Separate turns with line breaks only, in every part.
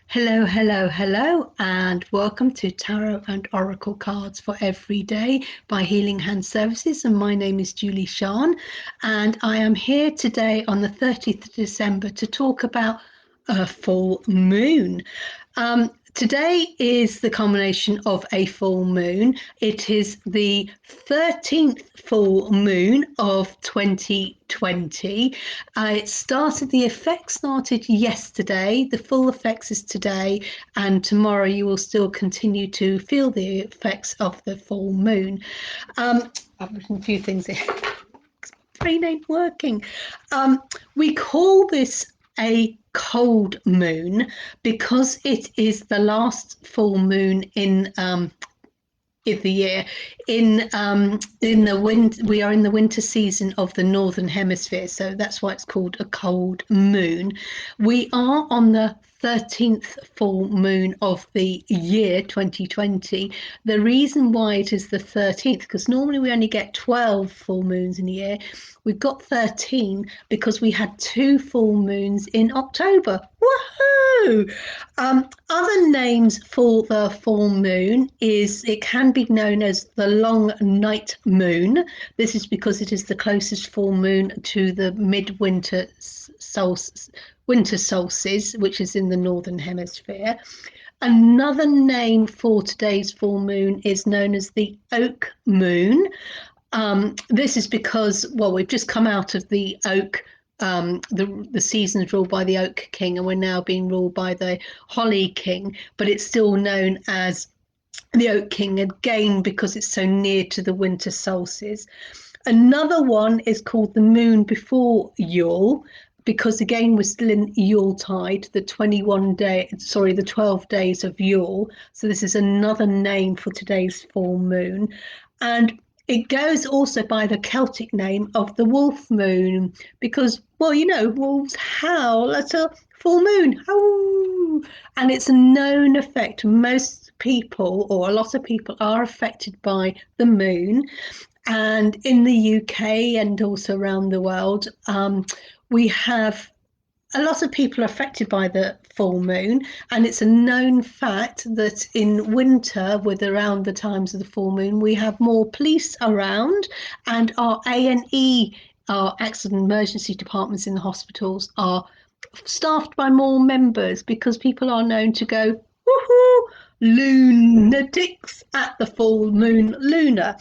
Hello, hello, hello, and welcome to Tarot and Oracle Cards for Every Day by Healing Hand Services. And my name is Julie-Sian, and I am here today on the 30th of December to talk about a full moon. Today is the culmination of a full moon. It is the 13th full moon of 2020. The effects started yesterday. The full effects is today, and tomorrow you will still continue to feel the effects of the full moon. I've written a few things here. Brain ain't working. We call this a cold moon because it is the last full moon in the year. In the winter, we are in the winter season of the northern hemisphere, so that's why it's called a cold moon. We are on the 13th full moon of the year 2020. The reason why it is the 13th, because normally we only get 12 full moons in a year, we've got 13 because we had 2 full moons in October. Woohoo! Other names for the full moon it can be known as the long night moon. This is because it is the closest full moon to the midwinter winter solstice, which is in the northern hemisphere. Another name for today's full moon is known as the oak moon. This is because, well, we've just come out of the oak. The season is ruled by the Oak King, and we're now being ruled by the Holly King, but it's still known as the Oak King again because it's so near to the winter solstice. Another one is called the moon before Yule, because again we're still in Yuletide, the 12 days of Yule. So this is another name for today's full moon. And it goes also by the Celtic name of the wolf moon because, well, wolves howl at a full moon. Howl! And it's a known effect. Most people, or a lot of people, are affected by the moon. And in the UK and also around the world, we have a lot of people are affected by the full moon, and it's a known fact that in winter, with around the times of the full moon, we have more police around, and our A&E, our accident emergency departments in the hospitals, are staffed by more members because people are known to go woohoo lunatics at the full moon lunar.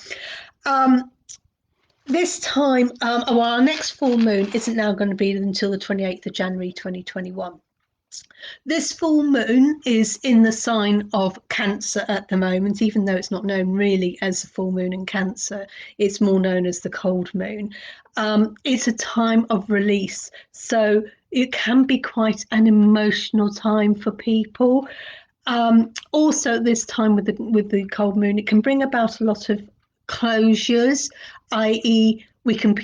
This time, our next full moon isn't now going to be until the 28th of January 2021. This full moon is in the sign of Cancer at the moment, even though it's not known really as a full moon in Cancer. It's more known as the cold moon. It's a time of release, so it can be quite an emotional time for people. Also, this time with the cold moon, it can bring about a lot of closures, i.e., we can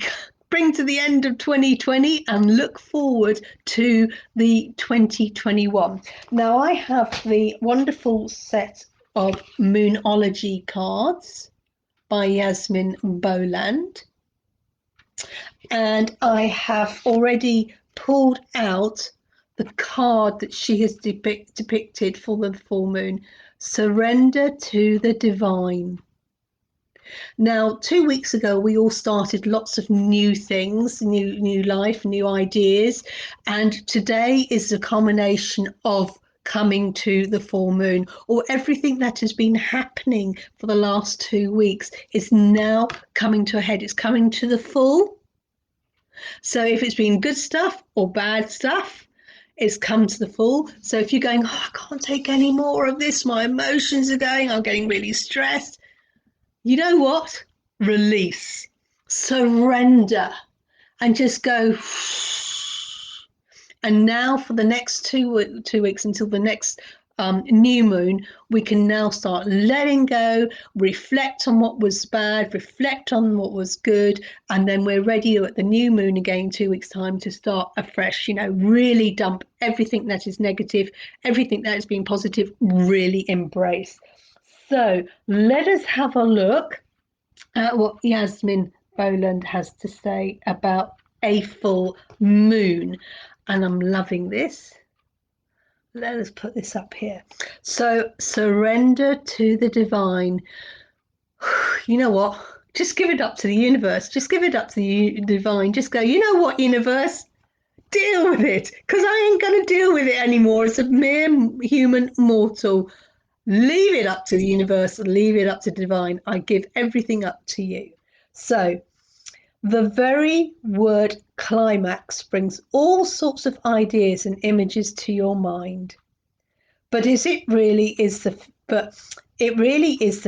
bring to the end of 2020 and look forward to the 2021. Now, I have the wonderful set of Moonology cards by Yasmin Boland, and I have already pulled out the card that she has depicted for the full moon: surrender to the divine. Now, 2 weeks ago, we all started lots of new things, new life, new ideas, and today is a culmination of coming to the full moon, or everything that has been happening for the last 2 weeks is now coming to a head. It's coming to the full. So if it's been good stuff or bad stuff, it's come to the full. So if you're going, oh, I can't take any more of this, my emotions are going, I'm getting really stressed, you know what? Release, surrender, and just go. And now for the next 2 weeks until the next new moon, we can now start letting go, reflect on what was bad, reflect on what was good, and then we're ready at the new moon again 2 weeks time to start afresh. Really dump everything that is negative, everything that has been positive, really embrace. So let us have a look at what Yasmin Boland has to say about a full moon. And I'm loving this. Let us put this up here. So surrender to the divine. You know what? Just give it up to the universe. Just give it up to the divine. Just go, you know what, universe? Deal with it. Because I ain't going to deal with it anymore as a mere human mortal. Leave it up to the universe. Leave it up to divine. I give everything up to you. So the very word climax brings all sorts of ideas and images to your mind. But it really is the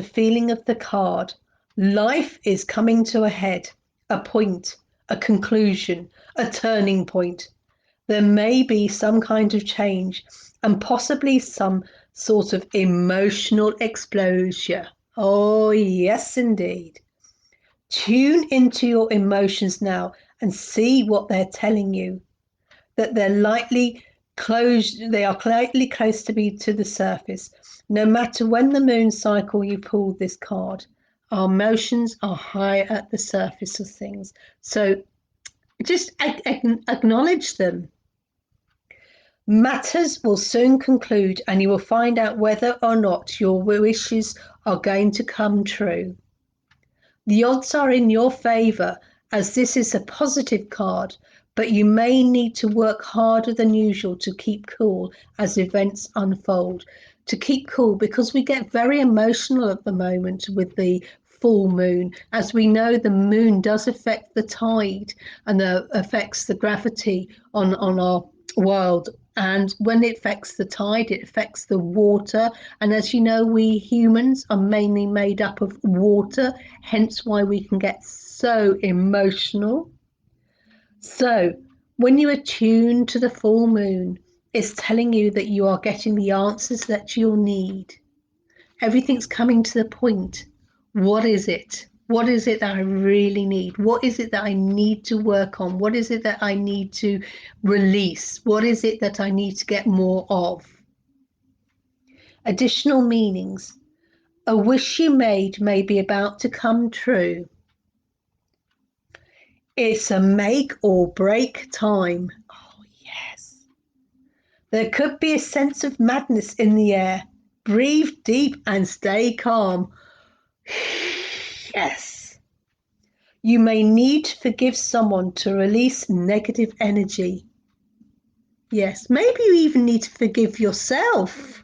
feeling of the card. Life is coming to a head, a point, a conclusion, a turning point. There may be some kind of change and possibly some sort of emotional explosion. Oh, yes, indeed. Tune into your emotions now and see what they're telling you. That they are lightly close to the surface. No matter when the moon cycle you pulled this card, our emotions are high at the surface of things. So just acknowledge them. Matters will soon conclude and you will find out whether or not your wishes are going to come true. The odds are in your favour as this is a positive card, but you may need to work harder than usual to keep cool as events unfold. To keep cool because we get very emotional at the moment with the full moon. As we know, the moon does affect the tide and affects the gravity on our world. And when it affects the tide, it affects the water. And as you know, we humans are mainly made up of water, hence why we can get so emotional. So, when you attune to the full moon, it's telling you that you are getting the answers that you'll need. Everything's coming to the point. What is it? What is it that I really need? What is it that I need to work on? What is it that I need to release? What is it that I need to get more of? Additional meanings. A wish you made may be about to come true. It's a make or break time. Oh, yes. There could be a sense of madness in the air. Breathe deep and stay calm. Yes. You may need to forgive someone to release negative energy. Yes, maybe you even need to forgive yourself.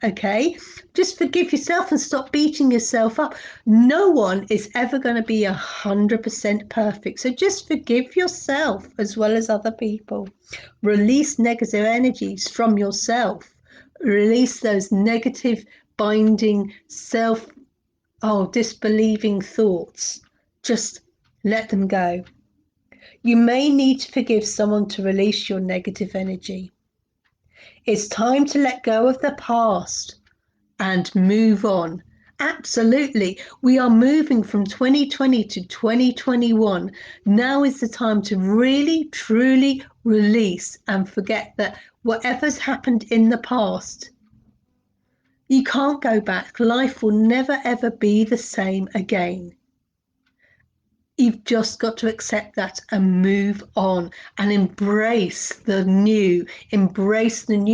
Okay, just forgive yourself and stop beating yourself up. No one is ever going to be 100% perfect. So just forgive yourself as well as other people. Release negative energies from yourself. Release those negative binding disbelieving thoughts. Just let them go. You may need to forgive someone to release your negative energy. It's time to let go of the past and move on. Absolutely. We are moving from 2020 to 2021. Now is the time to really, truly release and forget that whatever's happened in the past, you can't go back. Life will never, ever be the same again. You've just got to accept that and move on and embrace the new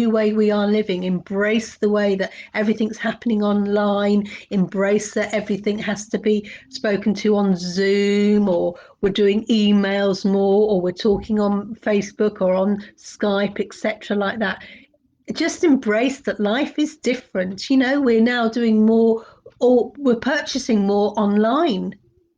way we are living, embrace the way that everything's happening online, embrace that everything has to be spoken to on Zoom, or we're doing emails more, or we're talking on Facebook or on Skype, etc. like that. Just embrace that life is different. We're now doing more, or we're purchasing more online.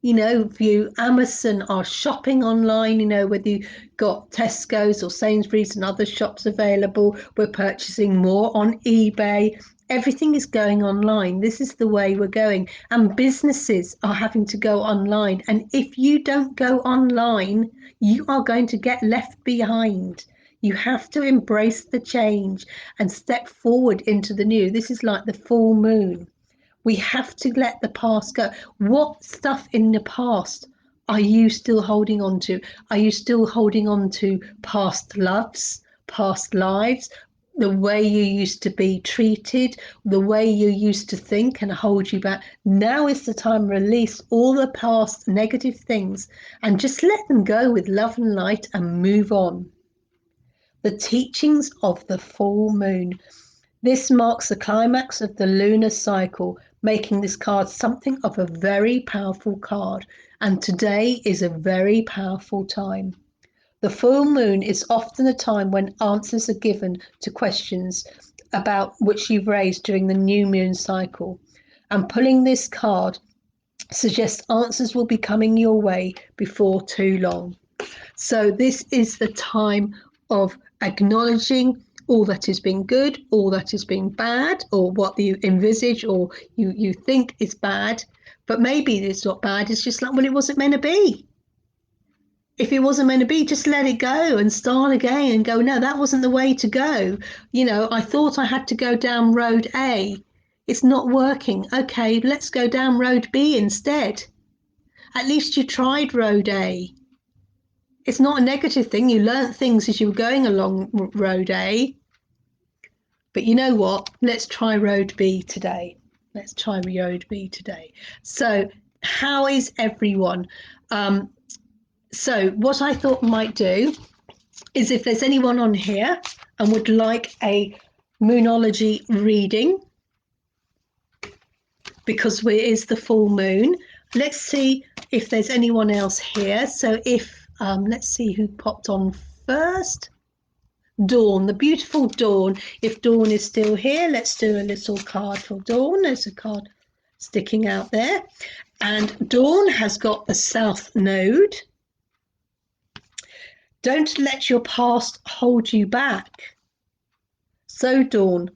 If you Amazon are shopping online, whether you got Tesco's or Sainsbury's and other shops available, we're purchasing more on eBay. Everything is going online. This is the way we're going. And businesses are having to go online. And if you don't go online, you are going to get left behind. You have to embrace the change and step forward into the new. This is like the full moon. We have to let the past go. What stuff in the past are you still holding on to? Are you still holding on to past loves, past lives, the way you used to be treated, the way you used to think and hold you back? Now is the time to release all the past negative things and just let them go with love and light and move on. The teachings of the full moon. This marks the climax of the lunar cycle, making this card something of a very powerful card. And today is a very powerful time. The full moon is often a time when answers are given to questions about which you've raised during the new moon cycle. And pulling this card suggests answers will be coming your way before too long. So this is the time of acknowledging all that has been good, all that has been bad, or what you envisage or you think is bad. But maybe it's not bad. It's just like, well, it wasn't meant to be. If it wasn't meant to be, just let it go and start again and go, no, that wasn't the way to go. I thought I had to go down road A. It's not working. Okay, let's go down road B instead. At least you tried road A. It's not a negative thing. You learnt things as you were going along road A. But you know what? Let's try road B today. Let's try road B today. So how is everyone? So what I thought might do is if there's anyone on here and would like a Moonology reading, because it is the full moon, let's see if there's anyone else here. So if, let's see who popped on first. Dawn, the beautiful Dawn. If Dawn is still here, let's do a little card for Dawn. There's a card sticking out there. And Dawn has got the South Node. Don't let your past hold you back. So Dawn,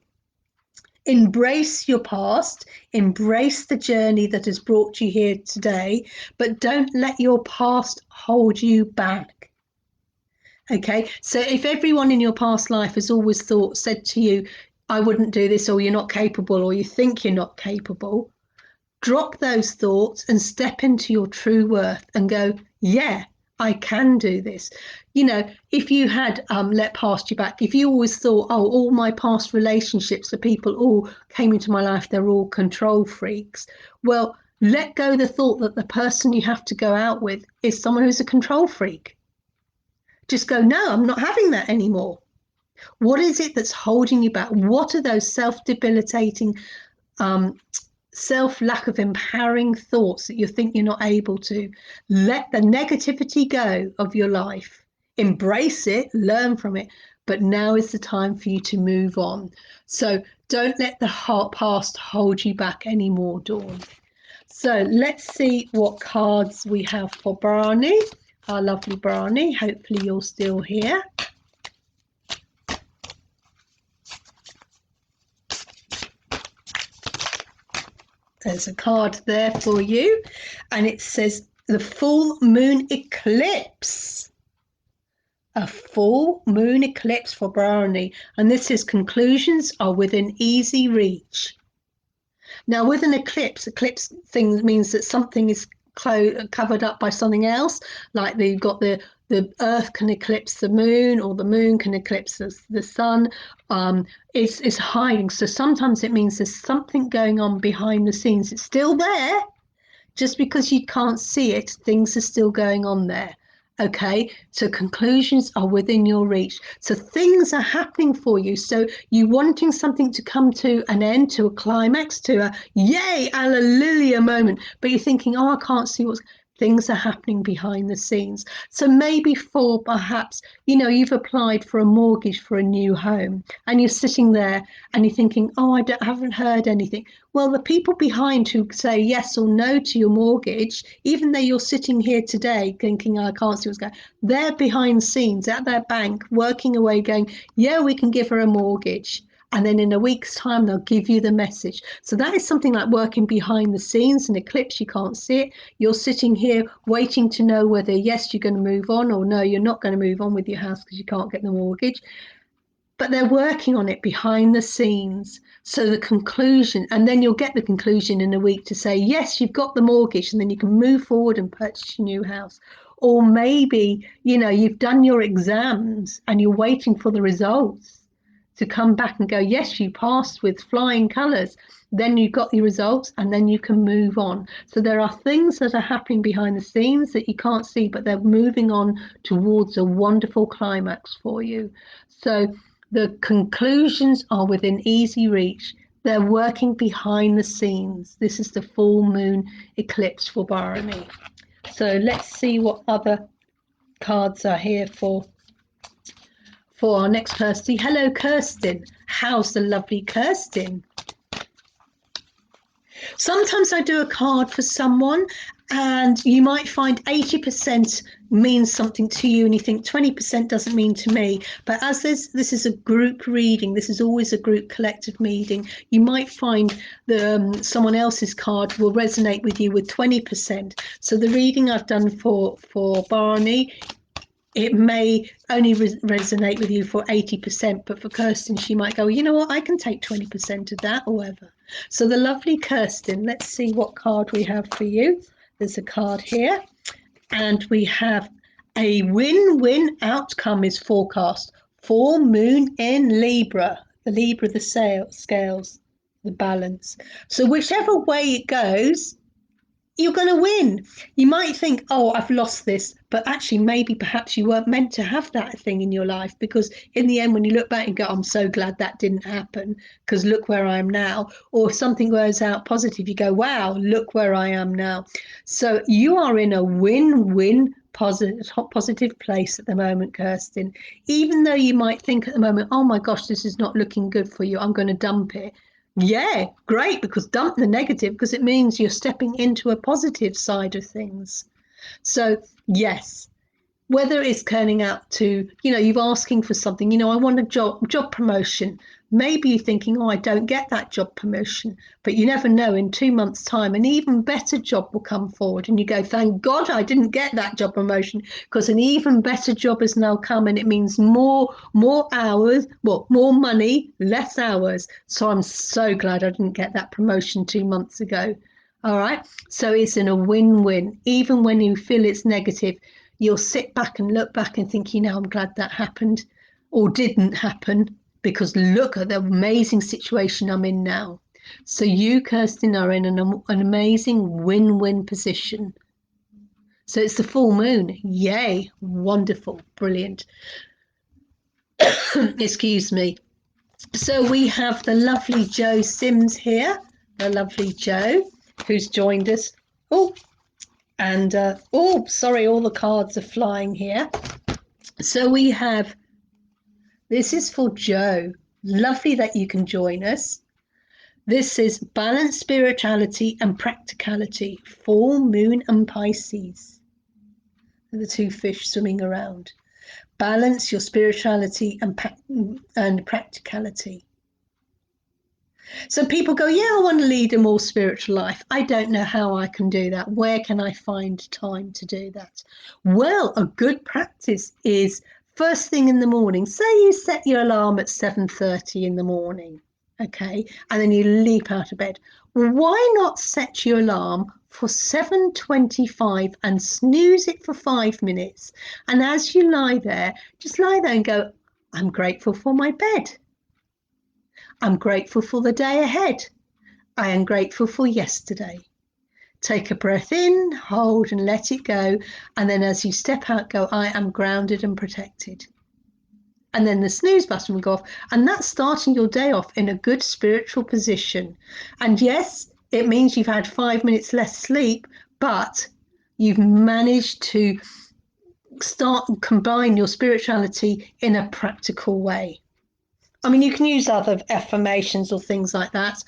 embrace your past, embrace the journey that has brought you here today, but don't let your past hold you back. Okay, so if everyone in your past life has always said to you, I wouldn't do this, or you're not capable, or you think you're not capable, drop those thoughts and step into your true worth and go, yeah, I can do this. If you had let past you back, if you always thought, oh, all my past relationships, the people all came into my life, they're all control freaks. Well, let go the thought that the person you have to go out with is someone who's a control freak. Just go, no, I'm not having that anymore. What is it that's holding you back? What are those self-debilitating lack of empowering thoughts that you think you're not able to? Let the negativity go of your life, embrace it, learn from it, but now is the time for you to move on. So don't let the past hold you back anymore, Dawn. So let's see what cards we have for Barney, our lovely Barney. Hopefully you're still here. There's a card there for you, and it says the full moon eclipse. A full moon eclipse for Barney, and this is conclusions are within easy reach. Now, with an eclipse thing means that something is covered up by something else, like you've got the earth can eclipse the moon, or the moon can eclipse the sun. It's hiding. So sometimes it means there's something going on behind the scenes. It's still there. Just because you can't see it, things are still going on there. Okay, so conclusions are within your reach. So things are happening for you. So you wanting something to come to an end, to a climax, to a yay, hallelujah moment, but you're thinking, oh, I can't see what's things are happening behind the scenes. So maybe for perhaps, you've applied for a mortgage for a new home and you're sitting there and you're thinking, oh, I haven't heard anything. Well, the people behind who say yes or no to your mortgage, even though you're sitting here today thinking, I can't see what's going on, they're behind the scenes at their bank working away going, yeah, we can give her a mortgage. And then in a week's time, they'll give you the message. So that is something like working behind the scenes. An eclipse, you can't see it. You're sitting here waiting to know whether, yes, you're going to move on, or no, you're not going to move on with your house because you can't get the mortgage. But they're working on it behind the scenes. So the conclusion, and then you'll get the conclusion in a week to say, yes, you've got the mortgage, and then you can move forward and purchase your new house. Or maybe, you've done your exams and you're waiting for the results to come back and go, yes, you passed with flying colours. Then you got your results and then you can move on. So there are things that are happening behind the scenes that you can't see, but they're moving on towards a wonderful climax for you. So the conclusions are within easy reach. They're working behind the scenes. This is the full moon eclipse for Barony. So let's see what other cards are here for our next person. Hello, Kirsten. How's the lovely Kirsten? Sometimes I do a card for someone and you might find 80% means something to you and you think 20% doesn't mean to me. But as this is a group reading, this is always a group collective meeting, you might find someone else's card will resonate with you with 20%. So the reading I've done for Barney, it may only resonate with you for 80%, but for Kirsten, she might go, you know what, I can take 20% of that or whatever. So the lovely Kirsten, let's see what card we have for you. There's a card here, and we have a win-win outcome is forecast. Full moon in Libra, the scales, the balance. So whichever way it goes, you're going to win. You might think, oh, I've lost this, but actually maybe perhaps you weren't meant to have that thing in your life, because in the end when you look back and go, I'm so glad that didn't happen because look where I am now. Or if something goes out positive, you go, wow, look where I am now. So you are in a win-win positive place at the moment, Kirsten. Even though you might think at the moment, oh my gosh, this is not looking good for you, I'm going to dump it. Yeah, great, because dump the negative, because it means you're stepping into a positive side of things. So yes, whether it's turning out to, you're asking for something, I want a job promotion. Maybe you're thinking, oh, I don't get that job promotion, but you never know, in 2 months' time, an even better job will come forward and you go, thank God I didn't get that job promotion, because an even better job has now come and it means more hours, more money, less hours. So I'm so glad I didn't get that promotion 2 months ago. All right. So it's in a win-win. Even when you feel it's negative, you'll sit back and look back and think, I'm glad that happened or didn't happen, because look at the amazing situation I'm in now. So you, Kirsten, are in an amazing win-win position. So it's the full moon. Yay. Wonderful. Brilliant. Excuse me. So we have the lovely Jo Sims here, the lovely Jo, who's joined us. And sorry, all the cards are flying here. So we have, this is for Jo. Lovely that you can join us. This is balance, spirituality and practicality. Full moon and Pisces. The two fish swimming around. Balance your spirituality and practicality. So people go, yeah, I want to lead a more spiritual life. I don't know how I can do that. Where can I find time to do that? Well, a good practice is first thing in the morning. Say you set your alarm at 7:30 in the morning, okay, and then you leap out of bed. Well, why not set your alarm for 7:25 and snooze it for 5 minutes? And as you lie there, just lie there and go, I'm grateful for my bed. I'm grateful for the day ahead. I am grateful for yesterday. Take a breath in, hold and let it go. And then as you step out, go, I am grounded and protected. And then the snooze button will go off. And that's starting your day off in a good spiritual position. And yes, it means you've had 5 minutes less sleep, but you've managed to start and combine your spirituality in a practical way. I mean, you can use other affirmations or things like that.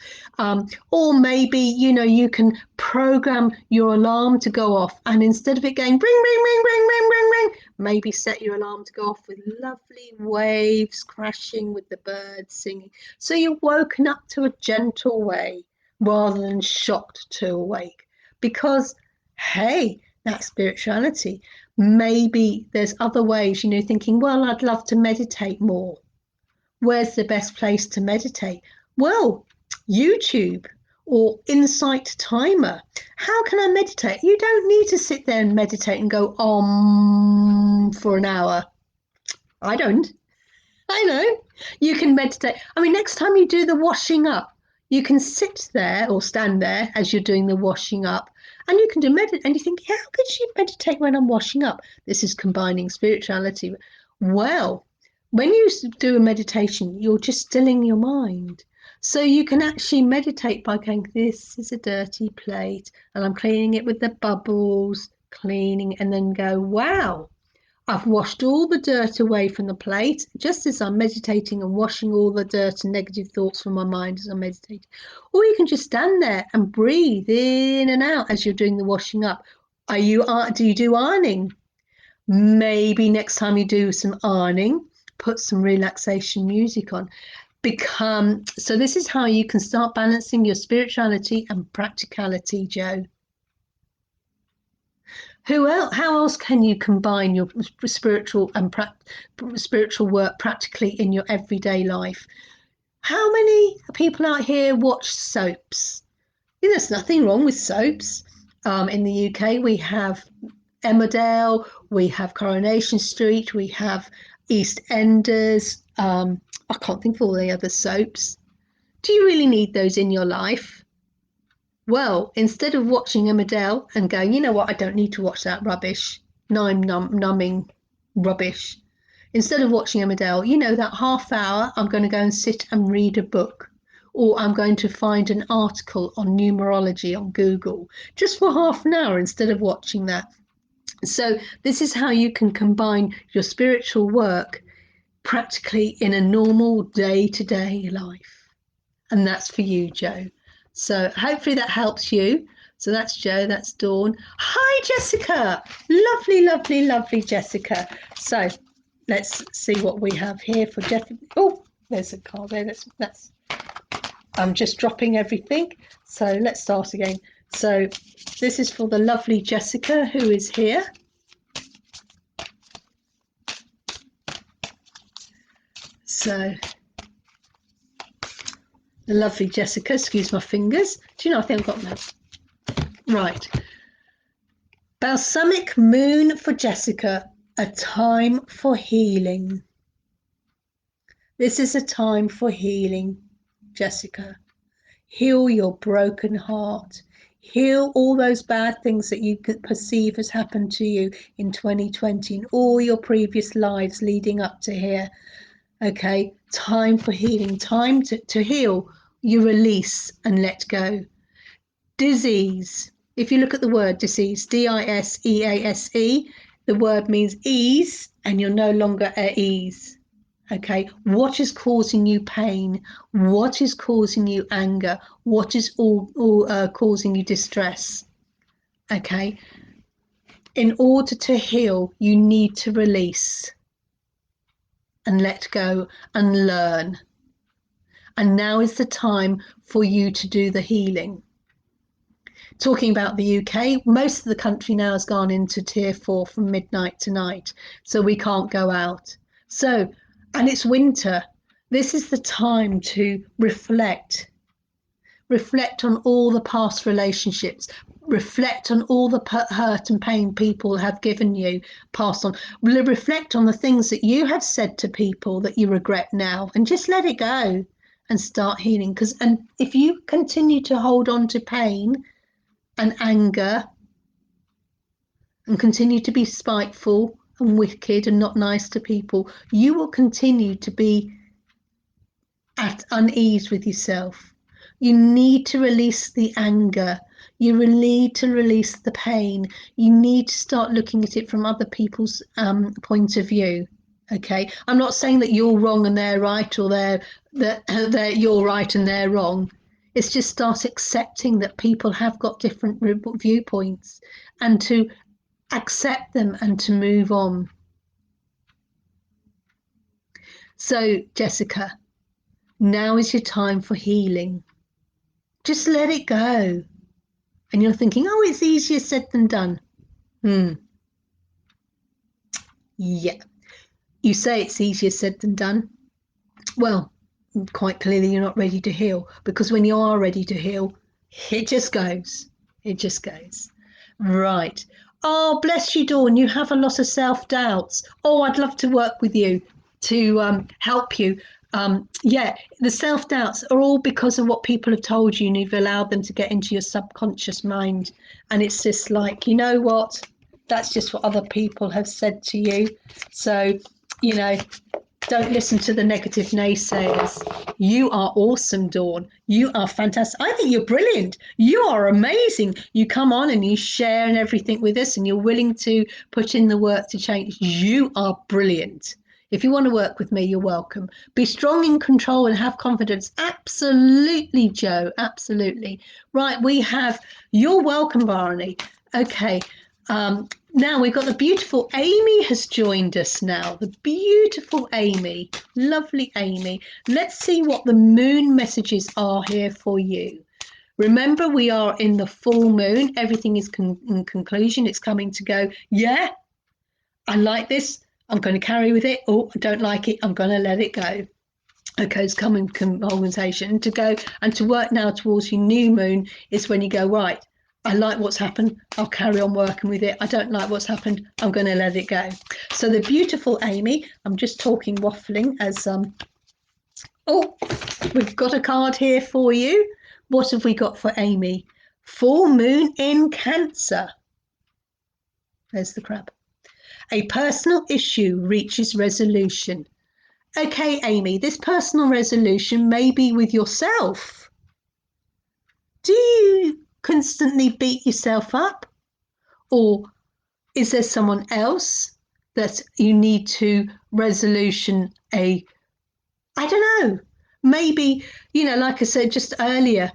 Or maybe, you can program your alarm to go off, and instead of it going ring, ring, ring, ring, ring, ring, ring, maybe set your alarm to go off with lovely waves crashing with the birds singing. So you're woken up to a gentle way rather than shocked to awake. Because, hey, that's spirituality. Maybe there's other ways, thinking, well, I'd love to meditate more. Where's the best place to meditate? Well, YouTube or Insight Timer. How can I meditate? You don't need to sit there and meditate and go for an hour. I don't. I know. You can meditate. I mean, next time you do the washing up, you can sit there or stand there as you're doing the washing up, and you can do meditate. And you think, how could she meditate when I'm washing up? This is combining spirituality. Well, when you do a meditation, you're just stilling your mind. So you can actually meditate by going, this is a dirty plate, and I'm cleaning it with the bubbles, cleaning, and then go, wow. I've washed all the dirt away from the plate just as I'm meditating and washing all the dirt and negative thoughts from my mind as I'm meditating. Or you can just stand there and breathe in and out as you're doing the washing up. Do you do ironing? Maybe next time you do some ironing, put some relaxation music on. So this is how you can start balancing your spirituality and practicality, Joe. How else can you combine your spiritual and spiritual work practically in your everyday life? How many people out here watch soaps? There's nothing wrong with soaps. In the UK, we have Emmerdale, we have Coronation Street, we have EastEnders. I can't think of all the other soaps. Do you really need those in your life? Well, instead of watching Emmerdale and going, you know what, I don't need to watch that rubbish, numbing rubbish. Instead of watching Emmerdale, that half hour, I'm going to go and sit and read a book, or I'm going to find an article on numerology on Google, just for half an hour instead of watching that. So this is how you can combine your spiritual work practically in a normal day-to-day life. And that's for you, Joe. So hopefully that helps you. So that's Joe, that's Dawn. Hi, Jessica. Lovely, lovely, lovely Jessica. So let's see what we have here for Jeff. Oh, there's a card there. That's I'm just dropping everything. So let's start again. So this is for the lovely Jessica who is here. So the lovely Jessica, excuse my fingers. Do you know, I think I've got that. Right. Balsamic moon for Jessica, a time for healing. This is a time for healing, Jessica. Heal your broken heart. Heal all those bad things that you could perceive has happened to you in 2020 and all your previous lives leading up to here. Okay, time for healing, time to heal. You release and let go. Disease. If you look at the word disease, D-I-S-E-A-S-E, the word means ease, and you're no longer at ease. Okay, what is causing you pain? What is causing you anger? What is causing you distress? Okay, in order to heal, you need to release and let go and learn. And now is the time for you to do the healing. Talking about the UK, most of the country now has gone into tier 4 from midnight tonight, so we can't go out. So, and it's winter. This is the time to reflect. Reflect on all the past relationships. Reflect on all the hurt and pain people have given you, passed on. Reflect on the things that you have said to people that you regret now, and just let it go and start healing. And if you continue to hold on to pain and anger and continue to be spiteful and wicked and not nice to people, you will continue to be at unease with yourself. You need to release the anger. You need to release the pain. You need to start looking at it from other people's point of view. Okay, I'm not saying that you're wrong and they're right, or that you're right and they're wrong. It's just start accepting that people have got different viewpoints and to accept them and to move on. So, Jessica, now is your time for healing. Just let it go. And you're thinking, oh, it's easier said than done. Yeah. You say it's easier said than done. Well, quite clearly you're not ready to heal, because when you are ready to heal, it just goes. It just goes. Right. Oh, bless you, Dawn. You have a lot of self-doubts. Oh, I'd love to work with you. help you. Yeah, the self-doubts are all because of what people have told you, and you've allowed them to get into your subconscious mind. And it's just like, you know what? That's just what other people have said to you. So, you know, don't listen to the negative naysayers. You are awesome, Dawn. You are fantastic. I think you're brilliant. You are amazing. You come on and you share and everything with us, and you're willing to put in the work to change. You are brilliant. If you want to work with me, you're welcome. Be strong in control and have confidence. Absolutely, Joe. Absolutely. Right, we have, you're welcome, Barney. Okay. Now we've got the beautiful Amy has joined us now. The beautiful Amy. Lovely Amy. Let's see what the moon messages are here for you. Remember, we are in the full moon. Everything is in conclusion. It's coming to go, yeah, I like this. I'm going to carry with it. Oh, I don't like it. I'm going to let it go. Okay, it's coming compensation to go and to work now towards your new moon is when you go, right, I like what's happened. I'll carry on working with it. I don't like what's happened. I'm going to let it go. So the beautiful Amy, I'm just talking waffling as oh, we've got a card here for you. What have we got for Amy? Full moon in Cancer. There's the crab. A personal issue reaches resolution. Okay, Amy, this personal resolution may be with yourself. Do you constantly beat yourself up? Or is there someone else that you need to resolution I don't know, maybe, you know, like I said just earlier,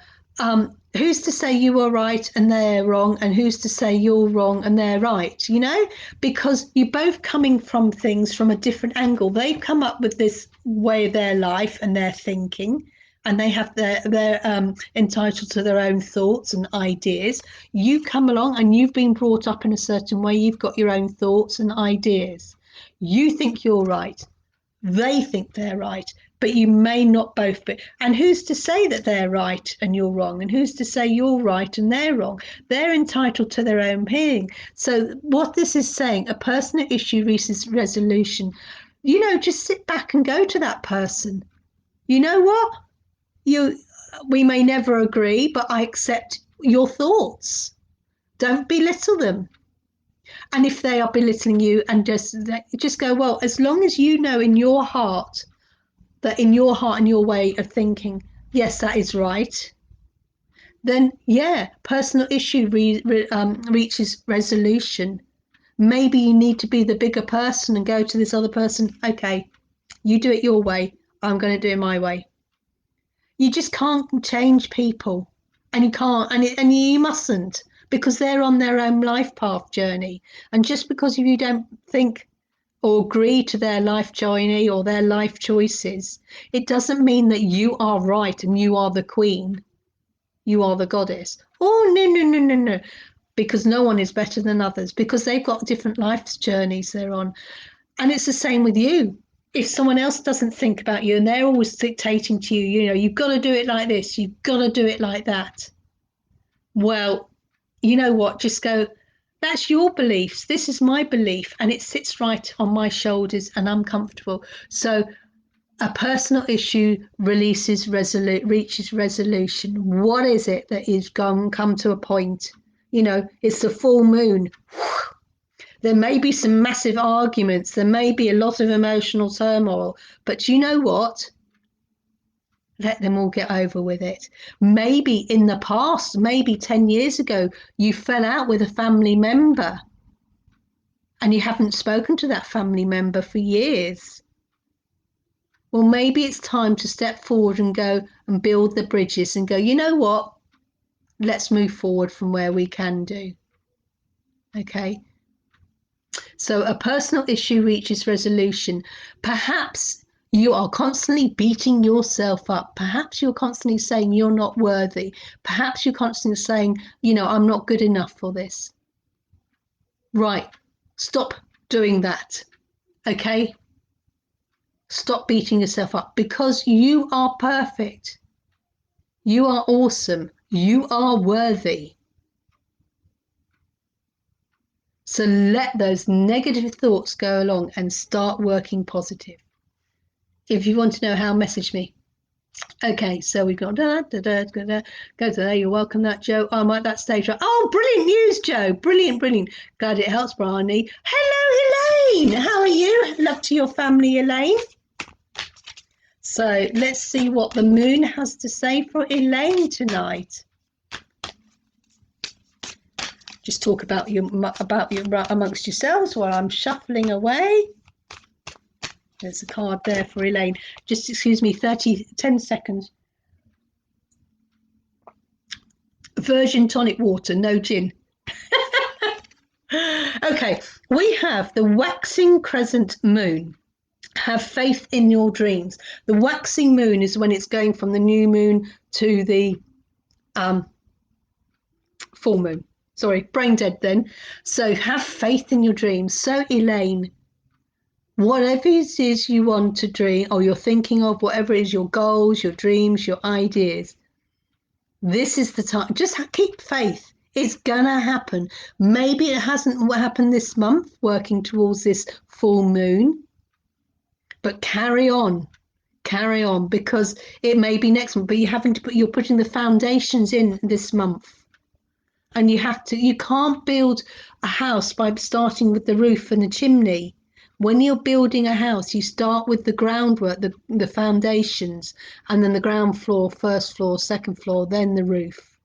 who's to say you are right and they're wrong, and who's to say you're wrong and they're right, you know, because you're both coming from things from a different angle. They've come up with this way of their life and their thinking, and they have their entitled to their own thoughts and ideas. You come along and you've been brought up in a certain way. You've got your own thoughts and ideas. You think you're right, they think they're right, but you may not both be. And who's to say that they're right and you're wrong? And who's to say you're right and they're wrong? They're entitled to their own being. So what this is saying, a personal issue reaches resolution. You know, just sit back and go to that person. You know what? We may never agree, but I accept your thoughts. Don't belittle them. And if they are belittling you, and just go, well, as long as you know in your heart that in your heart and your way of thinking, yes, that is right, then yeah, personal issue reaches resolution. Maybe you need to be the bigger person and go to this other person. Okay, you do it your way. I'm going to do it my way. You just can't change people, and you can't, and you mustn't, because they're on their own life path journey. And just because you don't think or agree to their life journey or their life choices, it doesn't mean that you are right and you are the queen, you are the goddess. Oh, no, no, no, no, no. Because no one is better than others, because they've got different life journeys they're on. And it's the same with you. If someone else doesn't think about you and they're always dictating to you, you know, you've got to do it like this, you've got to do it like that. Well, you know what? Just go, that's your beliefs. This is my belief, and it sits right on my shoulders, and I'm comfortable. So a personal issue reaches resolution. What is it that is come to a point? You know, it's the full moon. There may be some massive arguments. There may be a lot of emotional turmoil, but you know what? Let them all get over with it. Maybe in the past, maybe 10 years ago, you fell out with a family member and you haven't spoken to that family member for years. Well, maybe it's time to step forward and go and build the bridges and go, you know what? Let's move forward from where we can do. Okay. So a personal issue reaches resolution. Perhaps you are constantly beating yourself up. Perhaps you're constantly saying you're not worthy. Perhaps you're constantly saying, you know, I'm not good enough for this. Right. Stop doing that. Okay. Stop beating yourself up, because you are perfect. You are awesome. You are worthy. So let those negative thoughts go along and start working positive. If you want to know how, message me. Okay, so we've got go to there. You're welcome, that Joe. I'm at that stage. Right. Oh, brilliant news, Joe. Brilliant, brilliant. Glad it helps, Bryony. Hello, Elaine. How are you? Love to your family, Elaine. So let's see what the moon has to say for Elaine tonight. Just talk about your amongst yourselves while I'm shuffling away. There's a card there for Elaine. Just excuse me, 10 seconds. Virgin tonic water, no gin. Okay, we have the waxing crescent moon. Have faith in your dreams. The waxing moon is when it's going from the new moon to the full moon. Sorry, brain dead then. So have faith in your dreams. So Elaine, whatever it is you want to dream or you're thinking of, whatever it is, your goals, your dreams, your ideas, this is the time. Just keep faith. It's gonna happen. Maybe it hasn't happened this month, working towards this full moon, but carry on, because it may be next month. But you're putting the foundations in this month, and you can't build a house by starting with the roof and the chimney. When you're building a house, you start with the groundwork, the foundations, and then the ground floor, first floor, second floor, then the roof.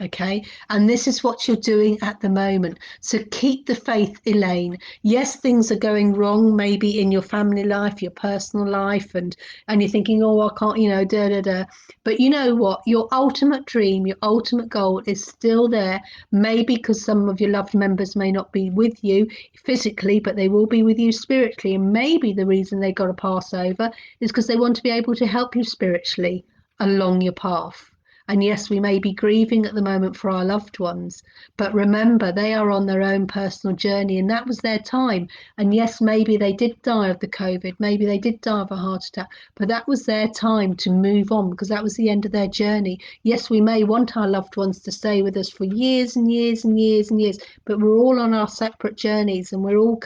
Okay, and this is what you're doing at the moment. So keep the faith, Elaine. Yes, things are going wrong, maybe in your family life, your personal life, and you're thinking, oh, I can't, But you know what? Your ultimate dream, your ultimate goal is still there. Maybe because some of your loved members may not be with you physically, but they will be with you spiritually. And maybe the reason they got to pass over is because they want to be able to help you spiritually along your path. And yes, we may be grieving at the moment for our loved ones, but remember, they are on their own personal journey, and that was their time. And yes, maybe they did die of the COVID, maybe they did die of a heart attack, but that was their time to move on because that was the end of their journey. Yes, we may want our loved ones to stay with us for years and years and years and years, but we're all on our separate journeys, and we're all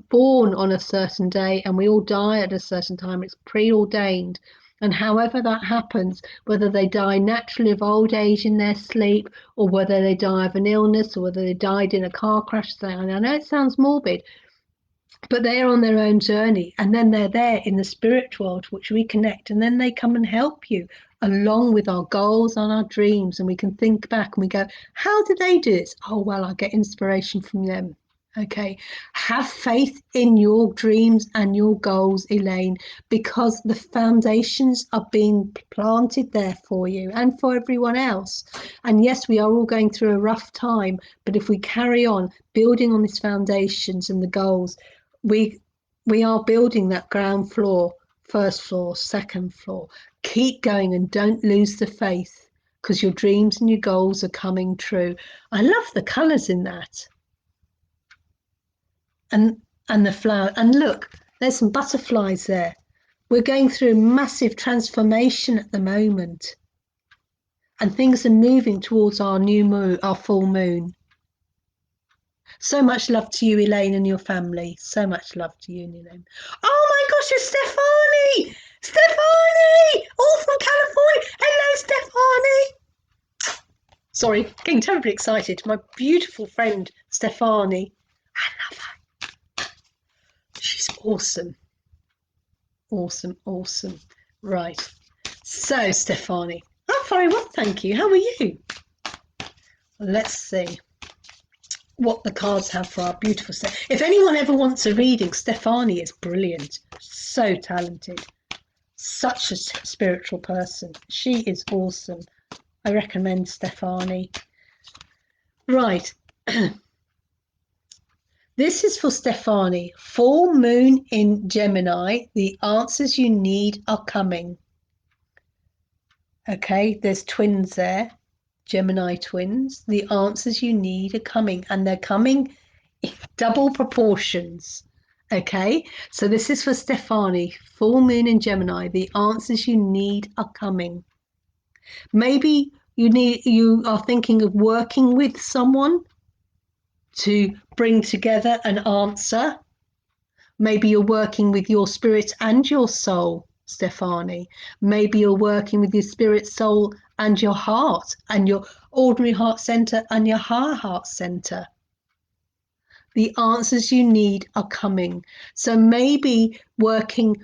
born on a certain day, and we all die at a certain time. It's preordained. And however that happens, whether they die naturally of old age in their sleep, or whether they die of an illness, or whether they died in a car crash, and I know it sounds morbid, but they are on their own journey, and then they're there in the spirit world, which we connect, and then they come and help you along with our goals and our dreams, and we can think back and we go, how did they do this? Oh, well, I get inspiration from them. Okay, have faith in your dreams and your goals, Elaine, because the foundations are being planted there for you and for everyone else. And yes, we are all going through a rough time, but if we carry on building on these foundations and the goals, we are building that ground floor, first floor, second floor. Keep going and don't lose the faith, because your dreams and your goals are coming true. I love the colours in that. And the flower, and look, there's some butterflies there. We're going through a massive transformation at the moment, and things are moving towards our new moon, our full moon. So much love to you, Elaine, and your family. So much love to you and Elaine. Oh my gosh, it's Stefanie! Stefanie! All from California. Hello, Stefanie. Sorry, getting terribly excited. My beautiful friend, Stefanie. I love her. She's awesome. Awesome, awesome. Right. So, Stefanie, I'm very well, thank you. How are you? Let's see what the cards have for our beautiful Steph. If anyone ever wants a reading, Stefanie is brilliant. So talented. Such a spiritual person. She is awesome. I recommend Stefanie. Right. This is for Stefanie. Full moon in Gemini. The answers you need are coming. Okay, there's twins there. Gemini twins. The answers you need are coming, and they're coming in double proportions. Okay, so this is for Stefanie. Full moon in Gemini. The answers you need are coming. Maybe you are thinking of working with someone to bring together an answer, Maybe you're working with your spirit and your soul, Stefanie. Maybe you're working with your spirit, soul, and your heart, and your ordinary heart center and your higher heart center. The answers you need are coming. So maybe working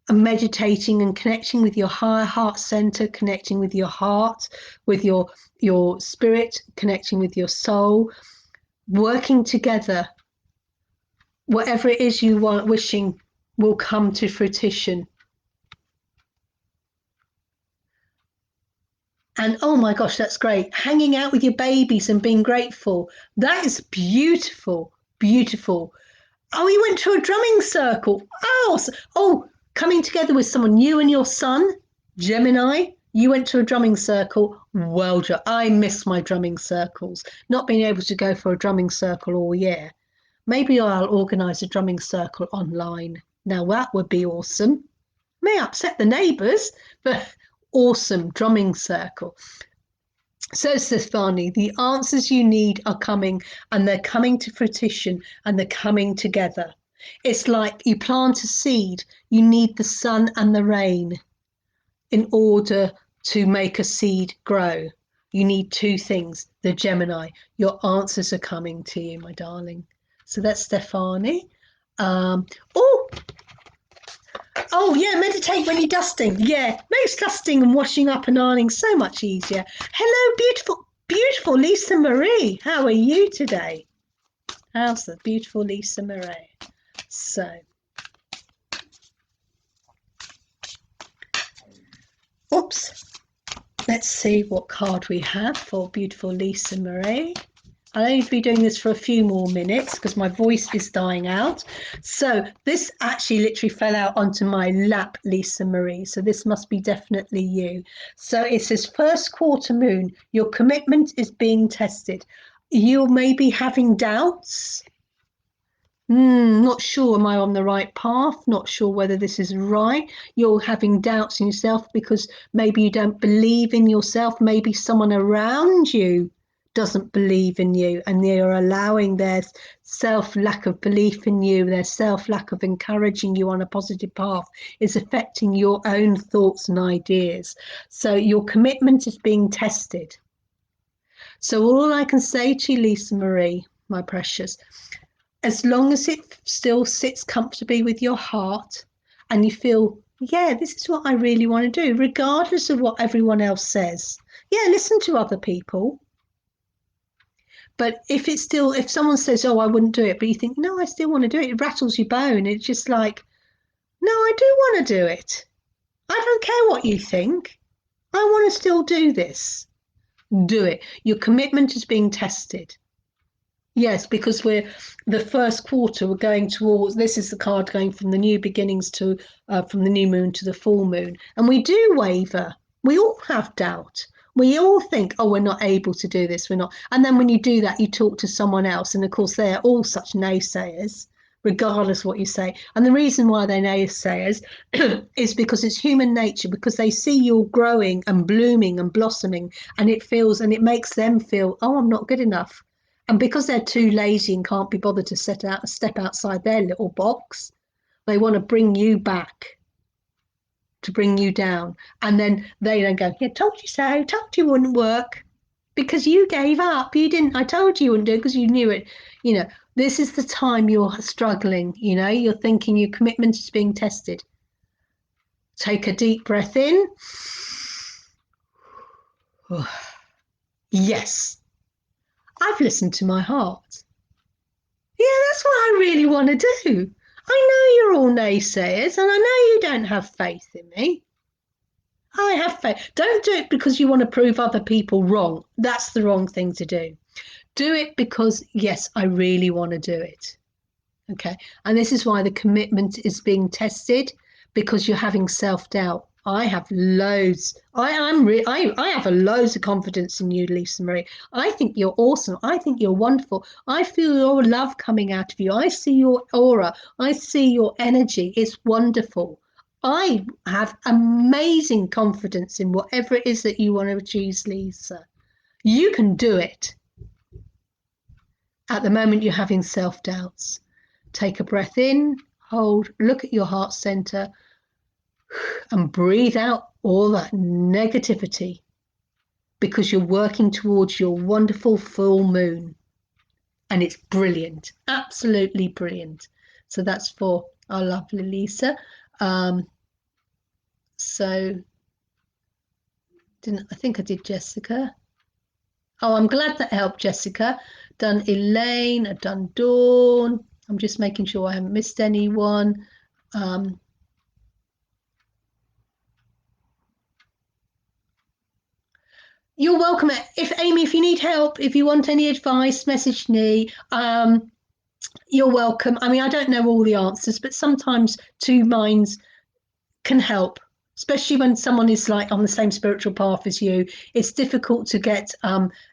and meditating and connecting with your higher heart center, connecting with your heart, with your spirit, connecting with your soul, working together. Whatever it is you want, wishing will come to fruition. And oh my gosh, that's great. Hanging out with your babies and being grateful. That is beautiful, beautiful. Oh, you went to a drumming circle. Oh, coming together with someone, you and your son, Gemini, you went to a drumming circle. Well done. I miss my drumming circles, not being able to go for a drumming circle all year. Maybe I'll organise a drumming circle online. Now that would be awesome. May upset the neighbours, but awesome drumming circle. So, Stefanie, the answers you need are coming, and they're coming to fruition, and they're coming together. It's like you plant a seed, you need the sun and the rain in order to make a seed grow. You need two things, the Gemini. Your answers are coming to you, my darling. So that's Stefanie. Oh yeah, meditate when you're dusting. Yeah, makes dusting and washing up and ironing so much easier. Hello, beautiful, beautiful Lisa Marie. How are you today? How's the beautiful Lisa Marie? So, oops. Let's see what card we have for beautiful Lisa Marie. I'll only be doing this for a few more minutes because my voice is dying out. So this actually literally fell out onto my lap, Lisa Marie. So this must be definitely you. So it says first quarter moon, your commitment is being tested. You may be having doubts. Not sure, am I on the right path? Not sure whether this is right. You're having doubts in yourself because maybe you don't believe in yourself. Maybe someone around you doesn't believe in you and they are allowing their self lack of belief in you, their self lack of encouraging you on a positive path is affecting your own thoughts and ideas. So your commitment is being tested. So all I can say to you, Lisa Marie, my precious, as long as it still sits comfortably with your heart and you feel, yeah, this is what I really want to do, regardless of what everyone else says. Yeah, listen to other people. But if someone says, oh, I wouldn't do it, but you think, no, I still want to do it, it rattles your bone. It's just like, no, I do want to do it. I don't care what you think. I want to still do this. Do it. Your commitment is being tested. Yes, because we're the first quarter, we're going towards, this is the card going from the new beginnings to from the new moon to the full moon. And we do waver. We all have doubt. We all think, oh, we're not able to do this. We're not. And then when you do that, you talk to someone else. And of course, they're all such naysayers, regardless what you say. And the reason why they're naysayers is because it's human nature, because they see you're growing and blooming and blossoming. And it makes them feel, oh, I'm not good enough. And because they're too lazy and can't be bothered to step outside their little box, they want to bring you back, to bring you down. And then they don't go, yeah, told you so, told you wouldn't work because you gave up. You didn't, I told you wouldn't do it because you knew it. This is the time you're struggling, you're thinking your commitment is being tested. Take a deep breath in. Yes. I've listened to my heart. Yeah, that's what I really want to do. I know you're all naysayers and I know you don't have faith in me. I have faith. Don't do it because you want to prove other people wrong. That's the wrong thing to do. Do it because, yes, I really want to do it. Okay. And this is why the commitment is being tested, because you're having self-doubt. I have loads. I have loads of confidence in you, Lisa Marie. I think you're awesome. I think you're wonderful. I feel your love coming out of you. I see your aura. I see your energy. It's wonderful. I have amazing confidence in whatever it is that you want to achieve, Lisa. You can do it. At the moment, you're having self-doubts. Take a breath in, hold, look at your heart center, and breathe out all that negativity, because you're working towards your wonderful full moon. And it's brilliant, absolutely brilliant. So that's for our lovely Lisa. So I think I did Jessica. Oh, I'm glad that helped, Jessica. Done Elaine, I've done Dawn. I'm just making sure I haven't missed anyone. You're welcome. If Amy, if you need help, if you want any advice, message me. You're welcome. I mean, I don't know all the answers, but sometimes two minds can help, especially when someone is like on the same spiritual path as you. It's difficult to get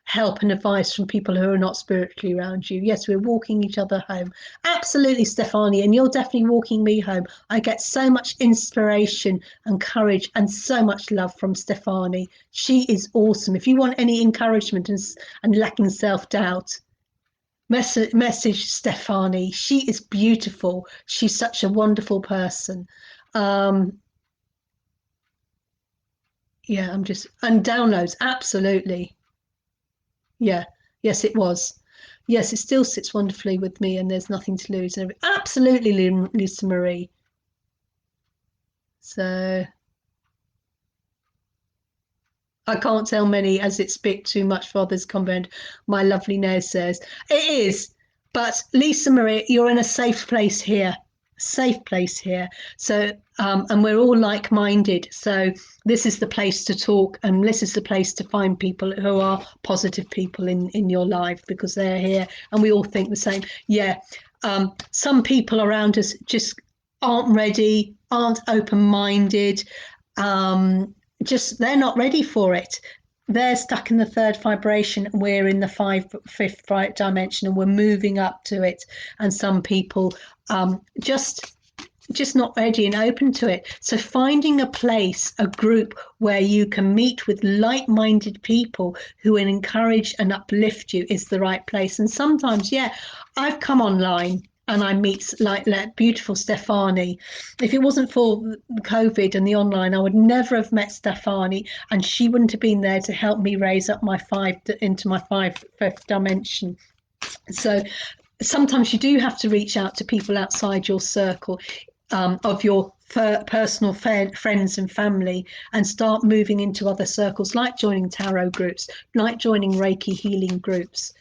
help and advice from people who are not spiritually around you. Yes, we're walking each other home. Absolutely, Stefanie, and you're definitely walking me home. I get so much inspiration and courage and so much love from Stefanie. She is awesome. If you want any encouragement and lacking self-doubt, message Stefanie. She is beautiful. She's such a wonderful person. Yeah, and downloads, absolutely. Yeah, yes, it was. Yes, it still sits wonderfully with me, and there's nothing to lose. Absolutely, Lisa Marie. So I can't tell many, as it's a bit too much for others. Comprehend. My lovely nurse says it is, but Lisa Marie, you're in a safe place here. Safe place here. So, and we're all like-minded. So this is the place to talk, and this is the place to find people who are positive people in your life, because they're here, and we all think the same. Yeah. Some people around us just aren't ready, aren't open-minded. Just they're not ready for it. They're stuck in the third vibration, and we're in the fifth dimension, and we're moving up to it. And some people just not ready and open to it. So finding a place, a group where you can meet with like-minded people who will encourage and uplift you is the right place. And sometimes, yeah, I've come online and I meet like that beautiful Stefanie. If it wasn't for COVID and the online, I would never have met Stefanie, and she wouldn't have been there to help me raise up my into my fifth dimension. So sometimes you do have to reach out to people outside your circle of your personal friends and family, and start moving into other circles, like joining tarot groups, like joining Reiki healing groups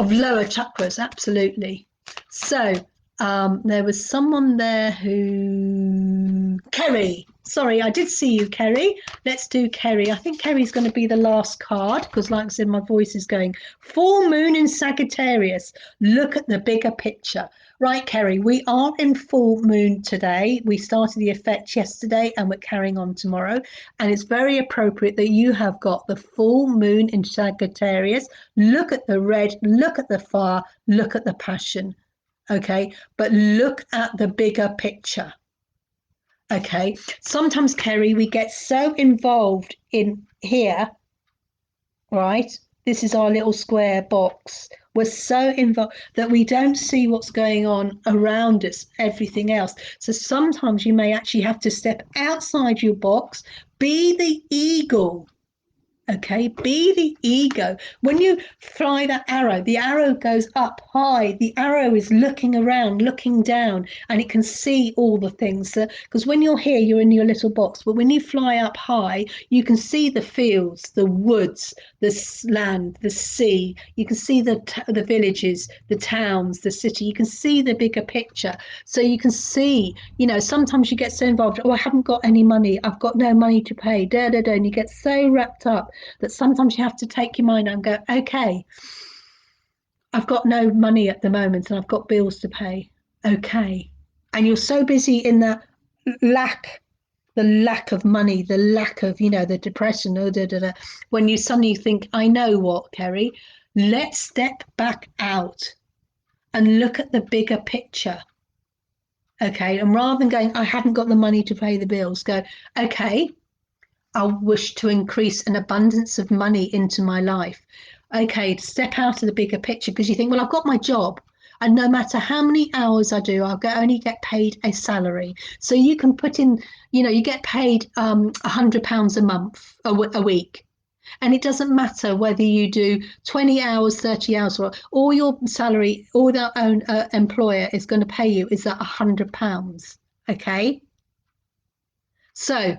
of lower chakras. Absolutely. So there was someone there who, Kerry. Sorry, I did see you, Kerry. Let's do Kerry. I think Kerry's going to be the last card, because like I said, my voice is going. Full moon in Sagittarius. Look at the bigger picture. Right, Kerry, we are in full moon today. We started the effect yesterday and we're carrying on tomorrow. And it's very appropriate that you have got the full moon in Sagittarius. Look at the red, look at the fire, look at the passion. Okay, but look at the bigger picture. Okay, sometimes, Kerry, we get so involved in here, right? This is our little square box. We're so involved that we don't see what's going on around us, everything else. So sometimes you may actually have to step outside your box, be the eagle. Okay, be the ego. When you fly that arrow, the arrow goes up high. The arrow is looking around, looking down, and it can see all the things. Because when you're here, you're in your little box. But when you fly up high, you can see the fields, the woods, the land, the sea. You can see the villages, the towns, the city. You can see the bigger picture. So you can see, sometimes you get so involved. Oh, I haven't got any money. I've got no money to pay. And you get so wrapped up that sometimes you have to take your mind and go, okay, I've got no money at the moment and I've got bills to pay. Okay. And you're so busy in the lack of money, the lack of, the depression, when you suddenly think, I know what, Kerry, let's step back out and look at the bigger picture. Okay. And rather than going, I haven't got the money to pay the bills, go, okay, I wish to increase an abundance of money into my life. Okay, step out of the bigger picture, because you think, well, I've got my job. And no matter how many hours I do, only get paid a salary. So you can put in, you get paid £100 a month, a week. And it doesn't matter whether you do 20 hours, 30 hours, or all your salary, all their own employer is going to pay you is that £100. Okay. So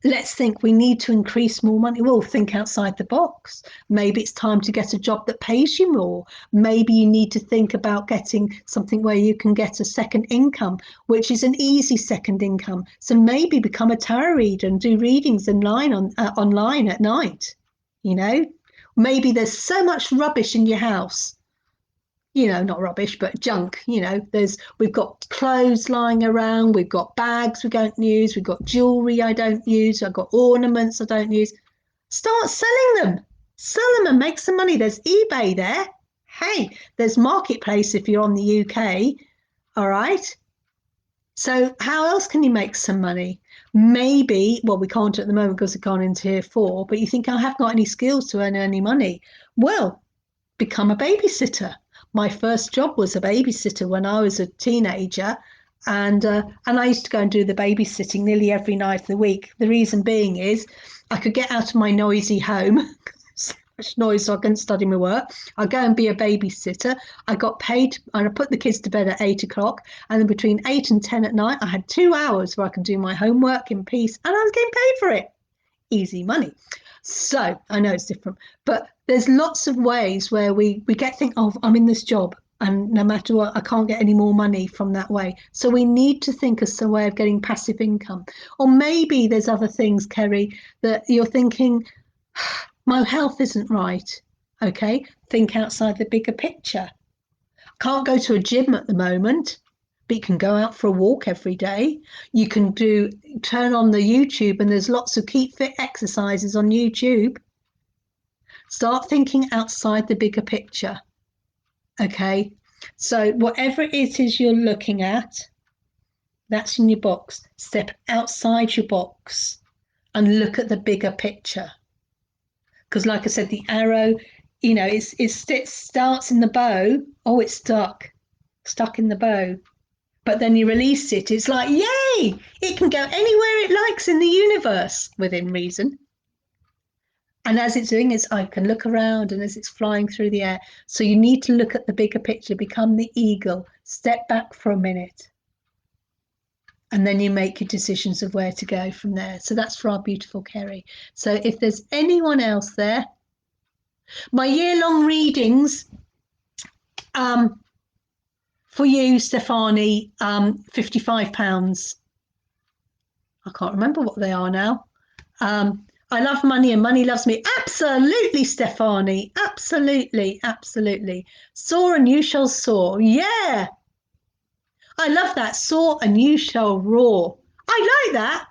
let's think we need to increase more money. Well, think outside the box. Maybe it's time to get a job that pays you more. Maybe you need to think about getting something where you can get a second income, which is an easy second income. So maybe become a tarot reader and do readings online at night. Maybe there's so much rubbish in your house. Not rubbish, but junk. We've got clothes lying around, we've got bags we don't use, we've got jewelry I don't use, I've got ornaments I don't use. Start selling them. Sell them and make some money. There's eBay there. Hey, there's Marketplace if you're on the UK. All right. So how else can you make some money? Maybe, well, we can't at the moment because we can't into Tier 4, but you think I haven't got any skills to earn any money. Well, become a babysitter. My first job was a babysitter when I was a teenager, and I used to go and do the babysitting nearly every night of the week. The reason being is I could get out of my noisy home, so much noise, so I couldn't study my work. I'd go and be a babysitter. I got paid, and I put the kids to bed at 8 o'clock, and then between 8 and 10 at night, I had 2 hours where I could do my homework in peace, and I was getting paid for it. Easy money. So I know it's different, but there's lots of ways where we get think, oh, I'm in this job, and no matter what, I can't get any more money from that way. So we need to think of some way of getting passive income. Or maybe there's other things, Kerry, that you're thinking, my health isn't right. Okay, think outside the bigger picture. Can't go to a gym at the moment, but you can go out for a walk every day. You can turn on the YouTube, and there's lots of keep fit exercises on YouTube. Start thinking outside the bigger picture. Okay, so whatever it is you're looking at, that's in your box. Step outside your box and look at the bigger picture. Because like I said, the arrow, it starts in the bow. Oh, it's stuck in the bow. But then you release it, it's like, yay, it can go anywhere it likes in the universe within reason. And as it's doing it, I can look around, and as it's flying through the air. So you need to look at the bigger picture, become the eagle, step back for a minute. And then you make your decisions of where to go from there. So that's for our beautiful Kerry. So if there's anyone else there, my year-long readings, for you, Stefanie, £55. I can't remember what they are now. I love money and money loves me. Absolutely, Stefanie. Absolutely, absolutely. Soar and you shall soar. Yeah. I love that. Soar and you shall roar. I like that.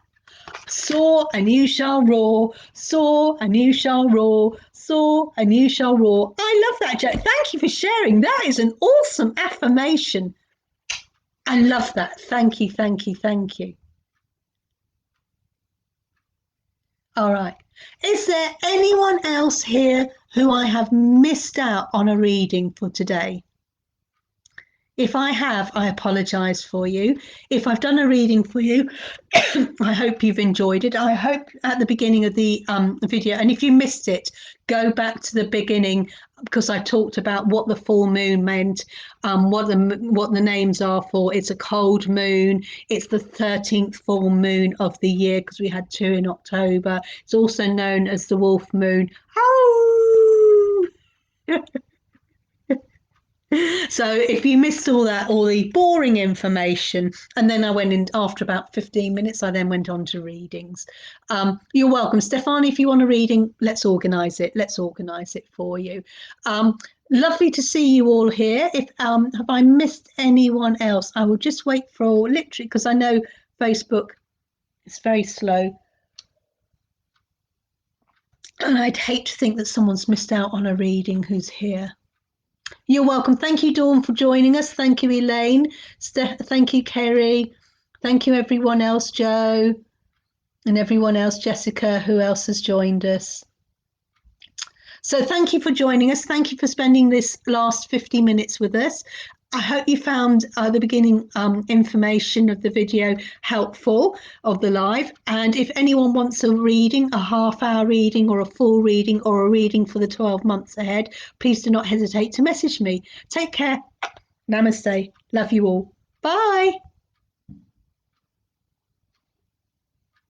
Soar and you shall roar. Soar and you shall roar. Soar and you shall roar. I love that, Joe. Thank you for sharing. That is an awesome affirmation. I love that. Thank you, thank you, thank you. All right. Is there anyone else here who I have missed out on a reading for today? If I have, I apologise for you. If I've done a reading for you, I hope you've enjoyed it. I hope at the beginning of the video, and if you missed it, go back to the beginning, because I talked about what the full moon meant, what the names are for. It's a cold moon. It's the 13th full moon of the year, because we had 2 in October. It's also known as the wolf moon. Oh! So if you missed all the boring information, and then I went in after about 15 minutes, I then went on to readings. You're welcome. Stefanie, if you want a reading, let's organise it. Let's organise it for you. Lovely to see you all here. If have I missed anyone else? I will just wait for literally, because I know Facebook is very slow. And I'd hate to think that someone's missed out on a reading who's here. You're welcome. Thank you, Dawn, for joining us. Thank you, Elaine. Thank you, Kerry. Thank you, everyone else, Joe, and everyone else, Jessica, who else has joined us. So thank you for joining us. Thank you for spending this last 50 minutes with us. I hope you found the beginning information of the video helpful, of the live. And if anyone wants a reading, a half-hour reading or a full reading or a reading for the 12 months ahead, please do not hesitate to message me. Take care. Namaste. Love you all. Bye.